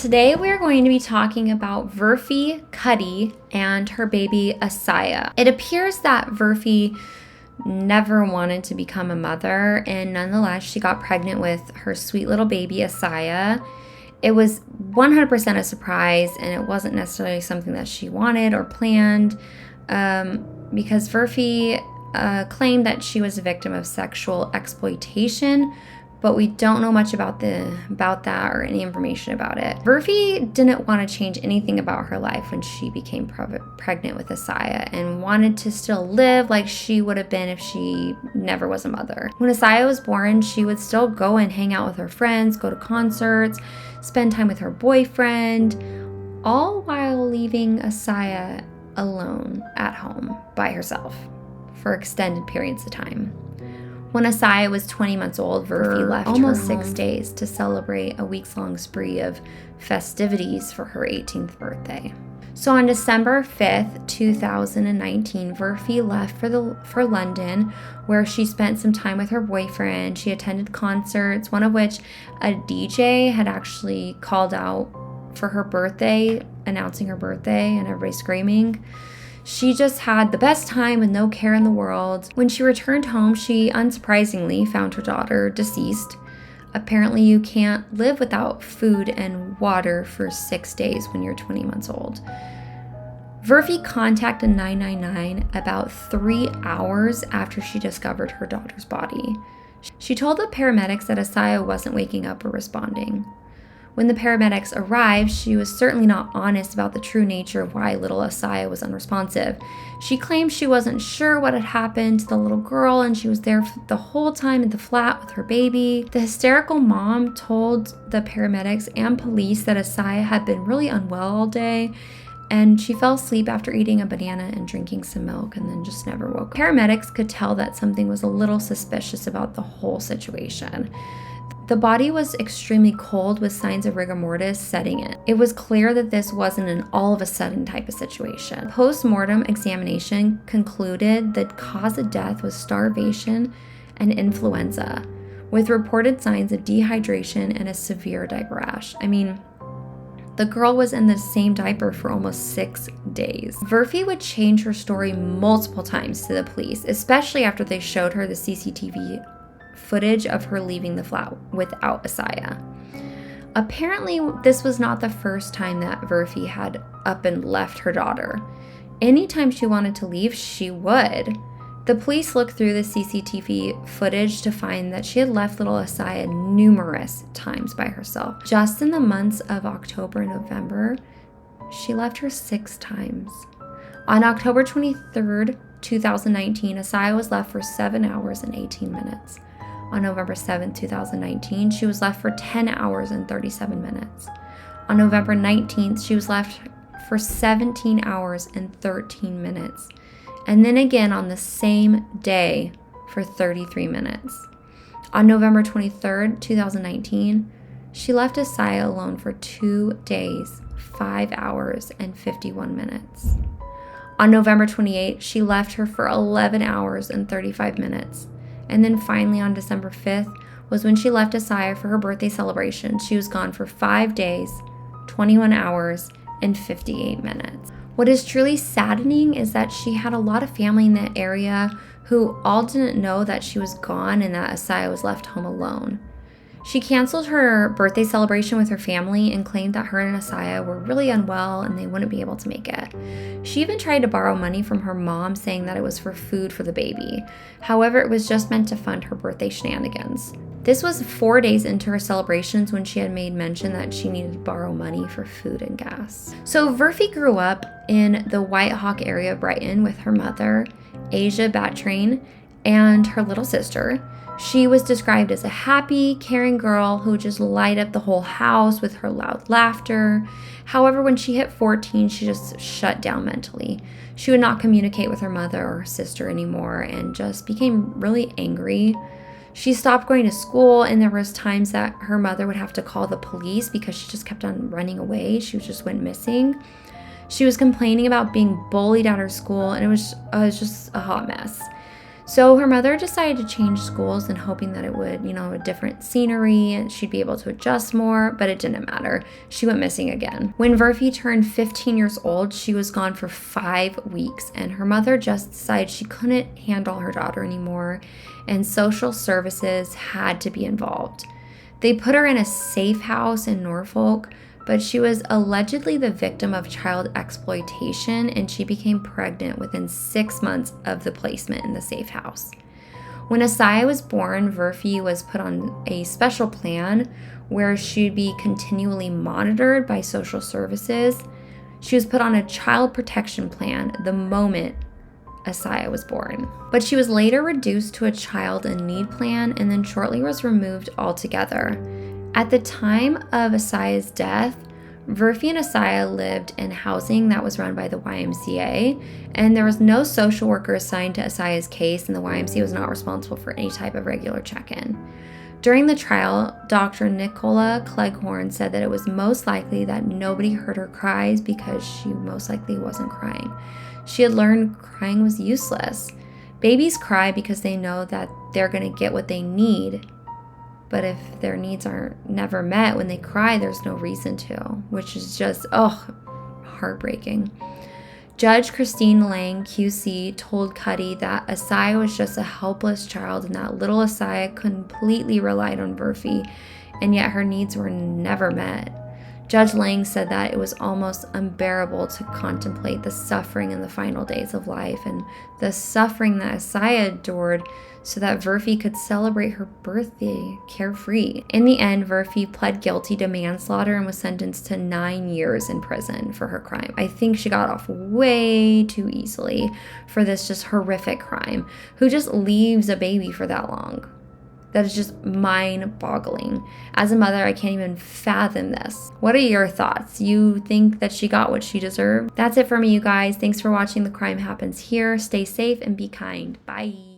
today we're going to be talking about Verphy Kudi and her baby Asiah. It appears that Verphy never wanted to become a mother, and nonetheless she got pregnant with her sweet little baby Asiah. It was 100% a surprise, and it wasn't necessarily something that she wanted or planned, because Verphy claimed that she was a victim of sexual exploitation, but we don't know much about that or any information about it. Verphy didn't want to change anything about her life when she became pregnant with Asiah, and wanted to still live like she would have been if she never was a mother. When Asiah was born, she would still go and hang out with her friends, go to concerts, spend time with her boyfriend, all while leaving Asiah alone at home by herself for extended periods of time. When Asiah was 20 months old, Verphy left almost 6 days to celebrate a weeks-long spree of festivities for her 18th birthday. So on December 5th, 2019, Verphy left for London, where she spent some time with her boyfriend. She attended concerts, one of which a DJ had actually called out for her birthday, announcing her birthday, and everybody screaming. She just had the best time with no care in the world. When she returned home, she unsurprisingly found her daughter deceased. Apparently, you can't live without food and water for 6 days when you're 20 months old. Verphy contacted 999 about 3 hours after she discovered her daughter's body. She told the paramedics that Asiah wasn't waking up or responding. When the paramedics arrived, she was certainly not honest about the true nature of why little Asiah was unresponsive. She claimed she wasn't sure what had happened to the little girl, and she was there the whole time in the flat with her baby. The hysterical mom told the paramedics and police that Asiah had been really unwell all day, and she fell asleep after eating a banana and drinking some milk, and then just never woke up. Paramedics could tell that something was a little suspicious about the whole situation. The body was extremely cold with signs of rigor mortis setting in. It was clear that this wasn't an all-of-a-sudden type of situation. Post-mortem examination concluded the cause of death was starvation and influenza, with reported signs of dehydration and a severe diaper rash. The girl was in the same diaper for almost 6 days. Verphy would change her story multiple times to the police, especially after they showed her the CCTV footage of her leaving the flat without Asiah. Apparently, this was not the first time that Verphy had up and left her daughter. Anytime she wanted to leave, she would. The police looked through the CCTV footage to find that she had left little Asiah numerous times by herself. Just in the months of October and November, she left her 6 times. On October 23rd, 2019, Asiah was left for 7 hours and 18 minutes. On November 7th, 2019, she was left for 10 hours and 37 minutes. On November 19th, she was left for 17 hours and 13 minutes. And then again on the same day for 33 minutes. On November 23rd, 2019, she left Asiah alone for 2 days, 5 hours and 51 minutes. On November 28th, she left her for 11 hours and 35 minutes. And then finally on December 5th was when she left Asiah for her birthday celebration. She was gone for 5 days, 21 hours, and 58 minutes. What is truly saddening is that she had a lot of family in that area who all didn't know that she was gone and that Asiah was left home alone. She canceled her birthday celebration with her family and claimed that her and Asiah were really unwell and they wouldn't be able to make it. She even tried to borrow money from her mom, saying that it was for food for the baby. However, it was just meant to fund her birthday shenanigans. This was 4 days into her celebrations when she had made mention that she needed to borrow money for food and gas. So Verphy grew up in the White Hawk area of Brighton with her mother, Asiah Batrain, and her little sister. She was described as a happy, caring girl who would just light up the whole house with her loud laughter. However, when she hit 14, she just shut down mentally. She would not communicate with her mother or her sister anymore and just became really angry. She stopped going to school, and there was times that her mother would have to call the police because she just kept on running away. She just went missing. She was complaining about being bullied at her school, and it was just a hot mess. So her mother decided to change schools and hoping that it would, a different scenery and she'd be able to adjust more, but it didn't matter. She went missing again. When Verphy turned 15 years old, she was gone for 5 weeks, and her mother just decided she couldn't handle her daughter anymore, and social services had to be involved. They put her in a safe house in Norfolk, but she was allegedly the victim of child exploitation, and she became pregnant within 6 months of the placement in the safe house. When Asiah was born, Verphy was put on a special plan where she'd be continually monitored by social services. She was put on a child protection plan the moment Asiah was born. But she was later reduced to a child in need plan and then shortly was removed altogether. At the time of Asiah's death, Verphy and Asiah lived in housing that was run by the YMCA, and there was no social worker assigned to Asiah's case, and the YMCA was not responsible for any type of regular check-in. During the trial, Dr. Nicola Cleghorn said that it was most likely that nobody heard her cries because she most likely wasn't crying. She had learned crying was useless. Babies cry because they know that they're going to get what they need. But if their needs aren't never met when they cry, there's no reason to, which is just, heartbreaking. Judge Christine Lang, QC, told Kudi that Asiah was just a helpless child and that little Asiah completely relied on Verphy, and yet her needs were never met. Judge Lang said that it was almost unbearable to contemplate the suffering in the final days of life and the suffering that Asiah endured so that Verphy could celebrate her birthday carefree. In the end, Verphy pled guilty to manslaughter and was sentenced to 9 years in prison for her crime. I think she got off way too easily for this just horrific crime. Who just leaves a baby for that long? That is just mind-boggling. As a mother, I can't even fathom this. What are your thoughts? You think that she got what she deserved? That's it for me, you guys. Thanks for watching The Crime Happens Here. Stay safe and be kind. Bye.